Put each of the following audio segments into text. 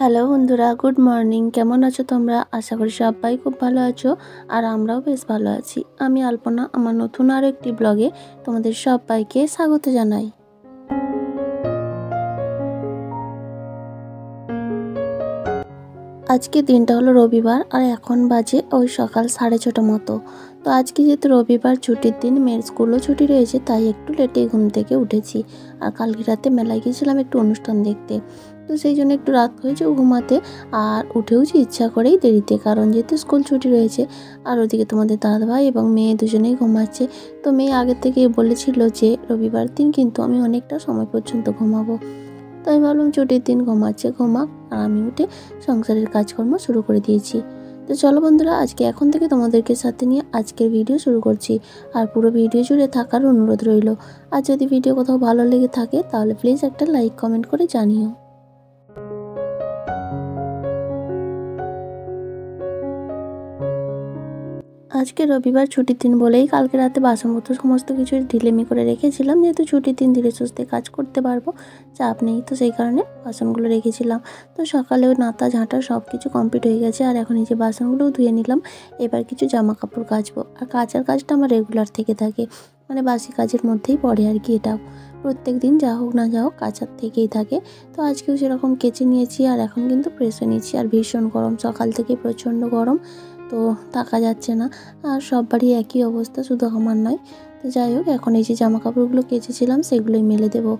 Hello বন্ধুরা, good morning. কেমন আছো তোমরা? আশা করি সবাই খুব ভালো আছো আর আমরাও বেশ ভালো আছি। আমি আলপনা আমার নতুন আরও একটি ব্লগে তোমাদের সবাইকে স্বাগত জানাই। আজকে দিনটা হলো রবিবার আর এখন বাজে ওই সকাল 6:30 মতো। তো আজকে যেহেতু রবিবার ছুটির দিন, মেয়ের স্কুলও ছুটি রয়েছে, তাই একটু লেটে ঘুম থেকে উঠেছি। আর কালকে রাতে মেলায় গিয়েছিলাম একটু অনুষ্ঠান দেখতে, তো সেই জন্য একটু রাত হয়েছে ঘুমাতে। আর উঠেওছি ইচ্ছা করেই দেরিতে, কারণ যেহেতু স্কুল ছুটি রয়েছে। আর ওদিকে তোমাদের দাদাভাই এবং মেয়ে দুজনেই ঘুমাচ্ছে। তো মেয়ে আগে থেকেই বলেছিল যে রবিবার দিন কিন্তু আমি অনেকটা সময় পর্যন্ত ঘুমাবো। তো আমি ভাবলাম ছুটির দিন ঘুমাচ্ছে ঘুমাক, আর আমি উঠে সংসারের কাজকর্ম শুরু করে দিয়েছি। তো চলো বন্ধুরা, আজকে এখন থেকে তোমাদেরকে সাথে নিয়ে আজকের ভিডিও শুরু করছি। আর পুরো ভিডিও জুড়ে থাকার অনুরোধ রইল। আর যদি ভিডিও কোথাও ভালো লেগে থাকে তাহলে প্লিজ একটা লাইক কমেন্ট করে জানিও। আজকে রবিবার ছুটির দিন বলেই কালকে রাতে বাসনপত্র সমস্ত কিছু ঢিলেমি করে রেখেছিলাম, যেহেতু ছুটির দিন ধীরে সুস্থে কাজ করতে পারবো, চাপ নেই। তো সেই কারণে বাসনগুলো রেখেছিলাম। তো সকালেও নাতা ঝাঁটা সব কিছু কমপ্লিট হয়ে গেছে। আর এখন এই যে বাসনগুলোও ধুয়ে নিলাম। এবার কিছু জামা কাপড় কাচবো। আর কাচার কাজটা আমার রেগুলার থেকে থাকে, মানে বাসি কাজের মধ্যেই পড়ে আর কি। এটাও প্রত্যেক দিন যা হোক না যা হোক কাচার থেকেই থাকে। তো আজকেও সেরকম কেচে নিয়েছি আর এখন কিন্তু প্রেস হয়ে নিয়েছি। আর ভীষণ গরম, সকাল থেকে প্রচণ্ড গরম, তো থাকা যাচ্ছে না। আর সব বাড়ি একই অবস্থা, শুধু আমার নয়। তো যাই হোক, এখন এই যে জামা কাপড়গুলো কেচেছিলাম সেগুলোই মেলে দেবো।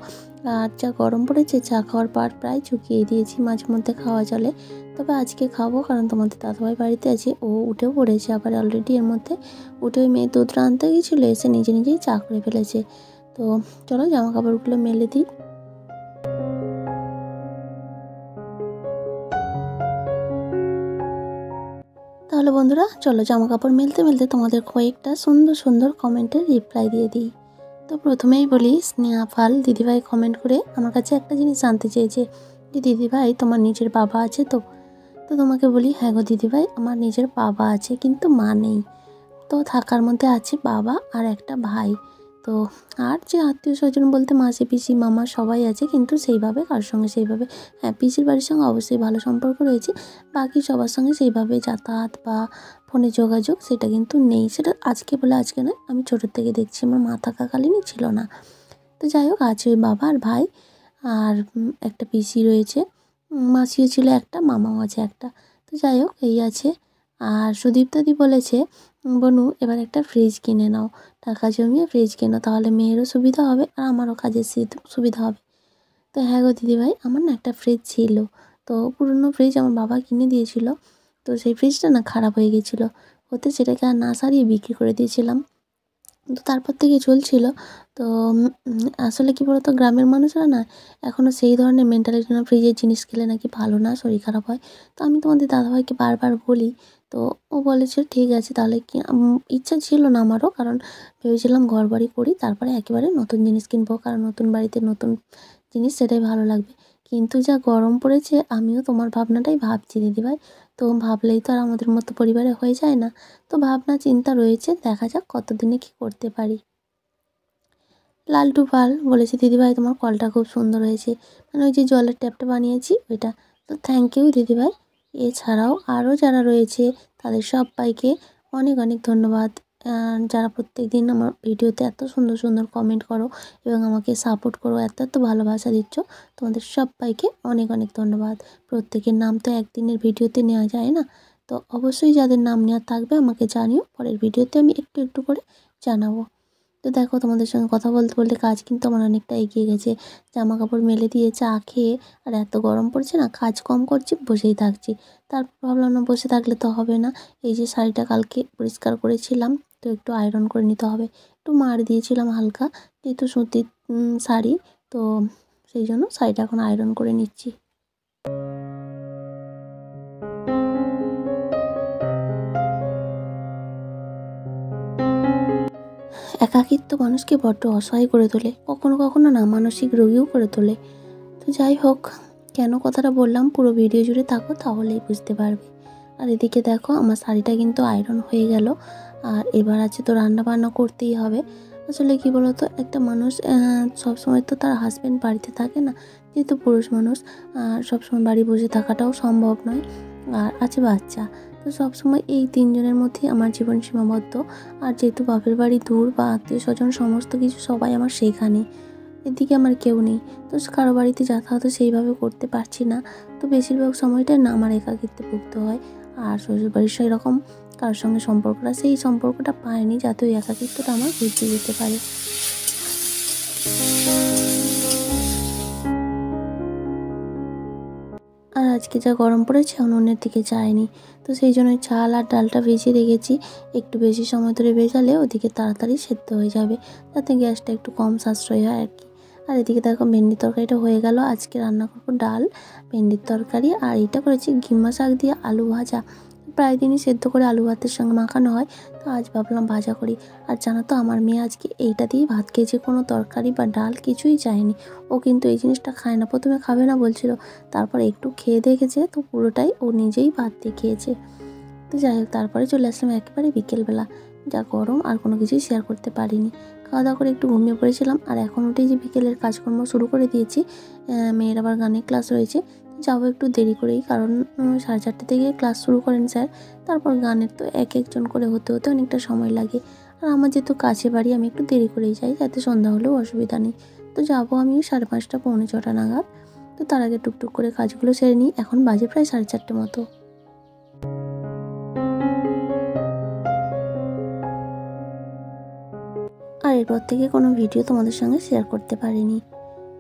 আর যা গরম পড়েছে, চা খাওয়ার পার প্রায় চুকিয়ে দিয়েছি। মাঝে মধ্যে খাওয়া চলে, তবে আজকে খাবো কারণ তোমাদের দাদাভাই বাড়িতে আছে। ও উঠেও পড়েছে আবার অলরেডি। এর মধ্যে উঠে ওই মেয়ে দুধ আনতে গিয়েছিলো, এসে নিজে নিজেই চা করে ফেলেছে। তো চলো জামা কাপড়গুলো মেলে দিই। তাহলে বন্ধুরা চলো জামা কাপড় মেলতে মেলতে তোমাদের কয়েকটা সুন্দর সুন্দর কমেন্টের রিপ্লাই দিয়ে দিই। তো প্রথমেই বলি, স্নেহা পাল দিদিভাই কমেন্ট করে আমার কাছে একটা জিনিস জানতে চেয়েছে যে দিদিভাই তোমার নিজের বাবা আছে তো? তো তোমাকে বলি, হ্যাঁ গো দিদিভাই, আমার নিজের বাবা আছে কিন্তু মা নেই। তো থাকার মধ্যে আছে বাবা আর একটা ভাই। তো আর যে আত্মীয় স্বজন বলতে মাসি পিসি মামা সবাই আছে, কিন্তু সেইভাবে কারোর সঙ্গে সেইভাবে, হ্যাঁ পিসির বাড়ির সঙ্গে অবশ্যই ভালো সম্পর্ক রয়েছে, বাকি সবার সঙ্গে সেইভাবে যাতায়াত বা ফোনে যোগাযোগ সেটা কিন্তু নেই। সেটা আজকে বলে আজকে নয়, আমি ছোটোর থেকে দেখছি, আমার মা থাকাকালীনই ছিল না। তো যাই হোক, আছে ওই বাবা আর ভাই আর একটা পিসি রয়েছে, মাসিও ছিল একটা, মামাও আছে একটা। তো যাই হোক এই আছে। আর সুদীপ্তাদি বলেছে, বনু এবার একটা ফ্রিজ কিনে নাও, টাকা জমিয়ে ফ্রিজ কেনো, তাহলে মেয়েরও সুবিধা হবে আর আমারও কাজের সুবিধা হবে। তো হ্যাঁ গো দিদিভাই, আমার না একটা ফ্রিজ ছিল, তো পুরনো ফ্রিজ আমার বাবা কিনে দিয়েছিল। তো সেই ফ্রিজটা না খারাপ হয়ে গেছিলো, ওতে সেটাকে আর না সারিয়ে বিক্রি করে দিয়েছিলাম। তো তারপর থেকে চলছিল। তো আসলে কী বলতো, গ্রামের মানুষরা না এখনও সেই ধরনের মেন্টালিটি না, ফ্রিজের জিনিস খেলে নাকি ভালো না, শরীর খারাপ হয়। তো আমি তোমাদের দাদাভাইকে বারবার বলি, তো ও বলেছে ঠিক আছে তাহলে কি। ইচ্ছা ছিল না আমারও, কারণ ভেবেছিলাম ঘর বাড়ি করি তারপরে একেবারে নতুন জিনিস কিনবো, কারণ নতুন বাড়িতে নতুন জিনিস সেটাই ভালো লাগবে। কিন্তু যা গরম পড়েছে, আমিও তোমার ভাবনাটাই ভাবছি দিদিভাই। তো ভাবলেই তো আর আমাদের মতো পরিবারে হয়ে যায় না। তো ভাবনা চিন্তা রয়েছে, দেখা যাক কতদিনে কি করতে পারি। লালটু পাল বলেছে, দিদিভাই তোমার কলটা খুব সুন্দর হয়েছে, মানে ওই যে জলের ট্যাপটা বানিয়েছি ওইটা। তো থ্যাংক ইউ দিদিভাই। এছাড়াও আরও যারা রয়েছে তাদের সবাইকে অনেক অনেক ধন্যবাদ, যারা প্রত্যেক দিন আমার ভিডিওতে এত সুন্দর সুন্দর কমেন্ট করো এবং আমাকে সাপোর্ট করো, এত এত ভালোবাসা দিচ্ছ। তোমাদের সবাইকে অনেক অনেক ধন্যবাদ। প্রত্যেকের নাম তো একদিনের ভিডিওতে নেওয়া যায় না, তো অবশ্যই যাদের নাম নেওয়া থাকবে আমাকে জানিও, পরের ভিডিওতে আমি একটু একটু করে জানাবো। তো দেখো, তোমাদের সঙ্গে কথা বলতে বলতে কাজ কিন্তু আমার অনেকটা এগিয়ে গেছে। জামা কাপড় মেলে দিয়ে চা খেয়ে, আর এত গরম পড়ছে না, কাজ কম করছি, বসেই থাকছি। তারপর ভাবলাম না বসে থাকলে তো হবে না, এই যে শাড়িটা কালকে পরিষ্কার করেছিলাম, তো একটু আয়রন করে নিতে হবে। একটু মার দিয়েছিলাম হালকা, যেহেতু সুতির শাড়ি, তো সেই জন্য শাড়িটা এখন আয়রন করে নিচ্ছি। একাকিত্ব মানুষকে বড্ড অসহায় করে তোলে, কখনো কখনো না মানসিক রোগীও করে তোলে। তো যাই হোক, কেন কথাটা বললাম পুরো ভিডিও জুড়ে থাকো, তাহলেই বুঝতে পারবে। আর এদিকে দেখো, আমার শাড়িটা কিন্তু আয়রন হয়ে গেল। আর এবার আছে তো রান্না বান্না করতেই হবে। আসলে কি বলতো, একটা মানুষ সবসময় তো তার হাজব্যান্ড বাড়িতে থাকে না, যেহেতু পুরুষ মানুষ সবসময় বাড়ি বসে থাকাটাও সম্ভব নয়। আর আছে বাচ্চা, তো সবসময় এই তিনজনের মধ্যেই আমার জীবন সীমাবদ্ধ। আর যেহেতু বাপের বাড়ি দূর বা আত্মীয় স্বজন সমস্ত কিছু সবাই আমার সেইখানে, এদিকে আমার কেউ নেই। তো কারো বাড়িতে যাতায়াত সেইভাবে করতে পারছি না। তো বেশিরভাগ সময়টাই না আমার একাকিত্বে ভুগতে হয়। আর শ্বশুরবাড়ির সেরকম কারোর সঙ্গে সম্পর্কটা, সেই সম্পর্কটা পায়নি যাতে ওই একাকিত্বটা আমার ঘুচতে যেতে পারে। আর আজকে যা গরম পড়েছে উনুনের দিকে যায়নি, তো সেই জন্য চাল আর ডালটা ভেজে রেখেছি। একটু বেশি সময় ধরে ভেজালে ওদিকে তাড়াতাড়ি সেদ্ধ হয়ে যাবে, যাতে গ্যাসটা একটু কম সাশ্রয় হয় আর কি। আর এদিকে দেখো ভেন্ডির তরকারিটা হয়ে গেল। আজকে রান্না করবো ডাল, ভেন্ডির তরকারি, আর এটা করেছি ঘিমা শাক দিয়ে আলু ভাজা। প্রায় দিনই সেদ্ধ করে আলু ভাতের সঙ্গে মাখানো হয়, তো আজ ভাবলাম ভাজা করি। আর জানো তো, আমার মেয়ে আজকে এইটা দিয়েই ভাত খেয়েছে, কোনো তরকারি বা ডাল কিছুই চায়নি। ও কিন্তু এই জিনিসটা খায় না, প্রথমে খাবে না বলছিল, তারপর একটু খেয়ে দেখেছে, তো পুরোটাই ও নিজেই ভাত দিয়ে খেয়েছে। তো যাই হোক, তারপরে চলে আসলাম একেবারে বিকেলবেলা। যা গরম, আর কোনো কিছুই শেয়ার করতে পারিনি। খাওয়া দাওয়া করে একটু ঘুমিয়ে পড়েছিলাম, আর এখন উঠেই যে বিকেলের কাজকর্ম শুরু করে দিয়েছি। মেয়ের আবার গানের ক্লাস রয়েছে, যাবো একটু দেরি করেই, কারণ 4:30 থেকে ক্লাস শুরু করেন স্যার। তারপর গানের তো এক একজন করে হতে হতে অনেকটা সময় লাগে। আর আমার যেহেতু কাছে বাড়ি, আমি একটু দেরি করেই যাই, যাতে সন্ধ্যা হলেও অসুবিধা নেই। তো যাবো আমি 5:30 পৌনে 6টা নাগাদ। তো তার আগে টুকটুক করে কাজগুলো সেরে নিই। এখন বাজে প্রায় 4:30 মতো। আর এরপর থেকে কোনো ভিডিও তোমাদের সঙ্গে শেয়ার করতে পারিনি।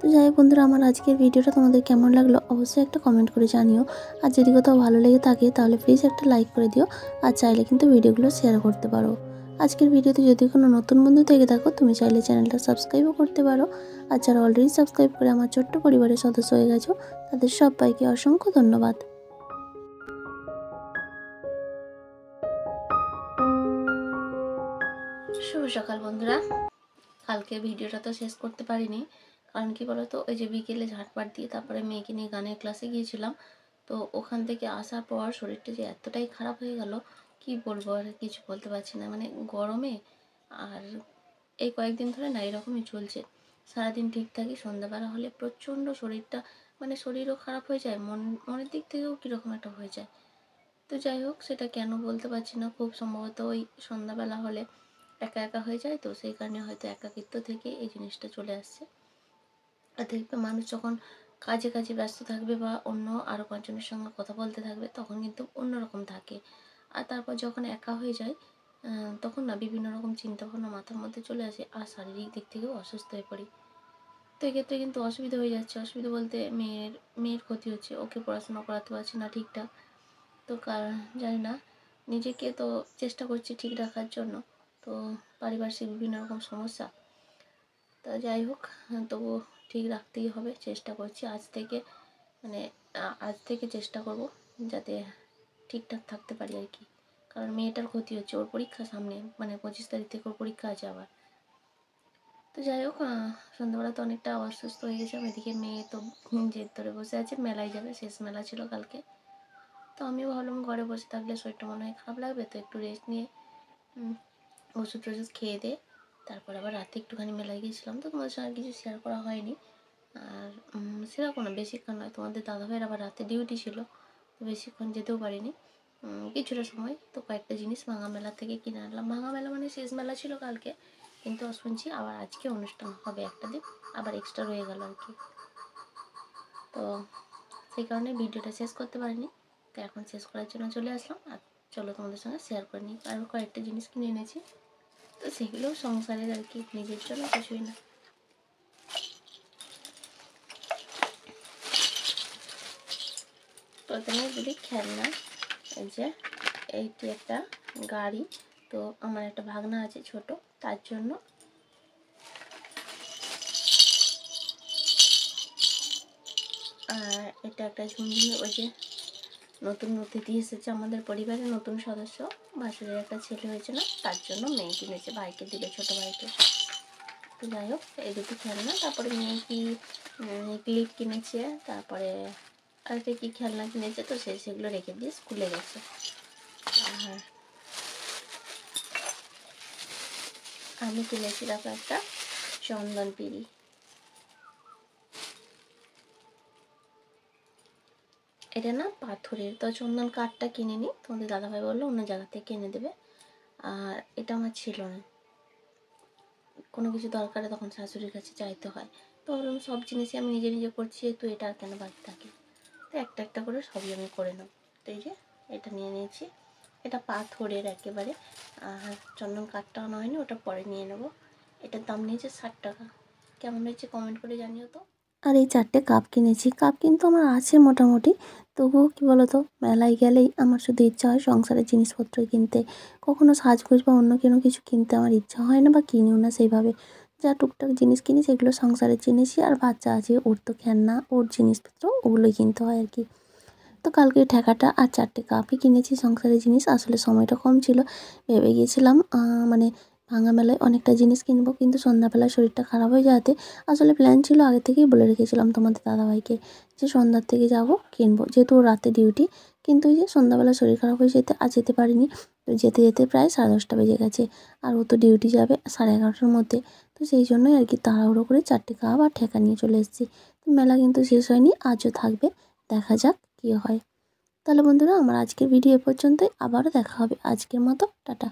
তো যাই হোক বন্ধুরা, আমার আজকের ভিডিওটা তোমাদের কেমন লাগলো অবশ্যই একটা কমেন্ট করে জানিও। আর যদি কোথাও ভালো লেগে থাকে তাহলে প্লিজ একটা লাইক করে দিও। আর চাইলে কিন্তু ভিডিওগুলো শেয়ার করতে পারো। আজকের ভিডিওতে যদি কোনো নতুন বন্ধু থেকে থাকো, তুমি চাইলে চ্যানেলটা সাবস্ক্রাইবও করতে পারো। আর যারা অলরেডি সাবস্ক্রাইব করে আমার ছোট্ট পরিবারের সদস্য হয়ে গেছো, তাদের সবাইকে অসংখ্য ধন্যবাদ। শুভ সকাল বন্ধুরা। কালকে ভিডিওটা তো শেষ করতে পারিনি, কারণ কি বলতো, ওই যে বিকেলে ঝাঁটপাট দিয়ে তারপরে মেয়েকে নিয়ে গানের ক্লাসে গিয়েছিলাম। তো ওখান থেকে আসার পর শরীরটা যে এতটাই খারাপ হয়ে গেল, কি বলবো, আর কিছু বলতে পারছি না। মানে গরমে আর এই কয়েকদিন ধরে না এরকমই চলছে। সারাদিন ঠিক থাকি, সন্ধ্যাবেলা হলে প্রচণ্ড শরীরটা, মানে শরীরও খারাপ হয়ে যায়, মনের দিক থেকেও কীরকম একটা হয়ে যায়। তো যাই হোক, সেটা কেন বলতে পারছি না, খুব সম্ভবত ওই সন্ধ্যাবেলা হলে একা একা হয়ে যায়, তো সেই কারণে হয়তো একাকিত্ব থেকে এই জিনিসটা চলে আসছে। আর দেখবে মানুষ যখন কাজে কাজে ব্যস্ত থাকবে বা অন্য আরও 5 জনের সঙ্গে কথা বলতে থাকবে, তখন কিন্তু অন্যরকম থাকে। আর তারপর যখন একা হয়ে যায়, তখন না বিভিন্ন রকম চিন্তাভাবনা মাথার মধ্যে চলে আসে, আর শারীরিক দিক থেকেও অসুস্থ হয়ে পড়ি। তো এক্ষেত্রে কিন্তু অসুবিধা হয়ে যাচ্ছে। অসুবিধা বলতে মেয়ের ক্ষতি হচ্ছে, ওকে পড়াশোনা করাতে পারছি না ঠিকঠাক। তো জানি না, নিজেকে তো চেষ্টা করছি ঠিক রাখার জন্য, তো পারিপার্শ্বিক বিভিন্ন রকম সমস্যা। তা যাই হোক, তবু ঠিক রাখতেই হবে, চেষ্টা করছি আজ থেকে। মানে আজ থেকে চেষ্টা করব যাতে ঠিকঠাক থাকতে পারি আর কি। কারণ মেয়েটার ক্ষতি হচ্ছে, ওর পরীক্ষা সামনে, মানে 25 তারিখ থেকে ওর পরীক্ষা আছে আবার। তো যাই হোক, সন্ধ্যাবেলা তো অনেকটা অসুস্থ হয়ে গেছিলাম। এদিকে মেয়ে তো জেদ ধরে বসে আছে, মেলায় যাবে, শেষ মেলা ছিল কালকে। তো আমিও ভাবলাম ঘরে বসে থাকলে শরীরটা মনে হয় খারাপ লাগবে, তো একটু রেস্ট নিয়ে ওষুধ টষুধ খেয়ে দিয়ে তারপর আবার রাতে একটুখানি মেলায় গিয়েছিলাম। তো তোমাদের সঙ্গে কিছু শেয়ার করা হয়নি। আর সেরকম না, বেশিক্ষণ নয়, তোমাদের দাদাভাইয়ের আবার রাতে ডিউটি ছিল, তো বেশিক্ষণ যেতেও পারিনি, কিছুটা সময়। তো কয়েকটা জিনিস ভাঙা মেলা থেকে কিনে আনলাম। ভাঙা মেলা মানে শেষ মেলা ছিল কালকে, কিন্তু শুনছি আবার আজকে অনুষ্ঠান হবে একটা দিন, আবার এক্সট্রা রয়ে গেল আর কি। তো সেই কারণে ভিডিওটা শেষ করতে পারিনি। তো এখন শেষ করার জন্য চলে আসলাম। আর চলো তোমাদের সঙ্গে শেয়ার করে নিই। আরও কয়েকটা জিনিস কিনে এনেছি, তো সেগুলো সংসারের আর কি, নিজের জন্য কিছুই না। প্রথমে যদি খেলনা, এই যে এইটি একটা গাড়ি, তো আমার একটা ভাগনা আছে ছোট, তার জন্য। আর এটা একটা ঝুমঝুমি, ওই যে নতুন অতিথি এসেছে আমাদের পরিবারে, নতুন সদস্য, ভাসুরের একটা ছেলে হয়েছে না, তার জন্য মেয়ে কিনেছে, ভাইকে দিলে, ছোটো ভাইকে। তো যাই হোক, এই দুটো খেলনা। তারপরে মেয়ে কি ক্লিপ কিনেছে, তারপরে আরেকটা কী খেলনা কিনেছে, তো সেগুলো রেখে দিয়ে স্কুলে গেছে। আর আমি কিনেছি দেখো একটা চন্দন পিঁড়ি। এটা না পাথরের, তো চন্দন কাঠটা কিনে নিই, তোমাদের দাদাভাই বললো অন্য জায়গা থেকে কিনে দেবে। আর এটা আমার ছিল না, কোনো কিছু দরকারে তখন শাশুড়ির কাছে চাইতে হয়, তো ভাবলাম সব জিনিসই আমি নিজে নিজে করছি, তো এটা আর কেন বাকি থাকে, তো একটা একটা করে সবই আমি করে নেব। তো এই যে এটা নিয়ে নিয়েছি, এটা পাথরের একেবারে, আর চন্দন কাঠটা আনা হয়নি, ওটা পরে নিয়ে নেব। এটার দাম নিয়েছে 60 টাকা। কেমন হয়েছে কমেন্ট করে জানিও তো। আর এই 4টে কাপ কিনেছি, কাপ কিন্তু আমার আছে মোটামুটি, তবুও কী বলো তো, মেলায় গেলেই আমার শুধু ইচ্ছা হয় সংসারের জিনিসপত্র কিনতে, কখনো সাজগোজ বা অন্য কোনো কিছু কিনতে আমার ইচ্ছা হয় না বা কিনিও না সেইভাবে। যা টুকটাক জিনিস কিনি সেগুলো সংসারের জিনিসই, আর বাচ্চা আছে ওর তো খেলনা, ওর জিনিসপত্র ওগুলোই কিনতে হয় আর কি। তো কালকে ঠেকাটা আর 4টে কাপই কিনেছি সংসারের জিনিস। আসলে সময়টা কম ছিল, ভেবে গিয়েছিলাম মানে ভাঙা মেলায় অনেকটা জিনিস কিনবো, কিন্তু সন্ধ্যাবেলায় শরীরটা খারাপ হয়ে যাওয়াতে আসলে প্ল্যান ছিল আগে থেকেই বলে রেখেছিলাম তোমাদের দাদাভাইকে যে সন্ধ্যার থেকে যাব কিনবো, যেহেতু ওর রাতে ডিউটি। কিন্তু ওই যে সন্ধ্যাবেলা শরীর খারাপ হয়ে যেতে আর যেতে পারিনি, তো যেতে যেতে প্রায় 10:30 বেজে গেছে, আর ও তো ডিউটি যাবে 11:30টার মধ্যে। তো সেই জন্যই আর কি তাড়াহুড়ো করে 4টে কাপ আর ঠেকা নিয়ে চলে এসেছি। তো মেলা কিন্তু শেষ হয়নি, আজও থাকবে, দেখা যাক কী হয়। তাহলে বন্ধুরা আমার আজকের ভিডিও এ পর্যন্তই, আবারও দেখা হবে। আজকের মতো টাটা।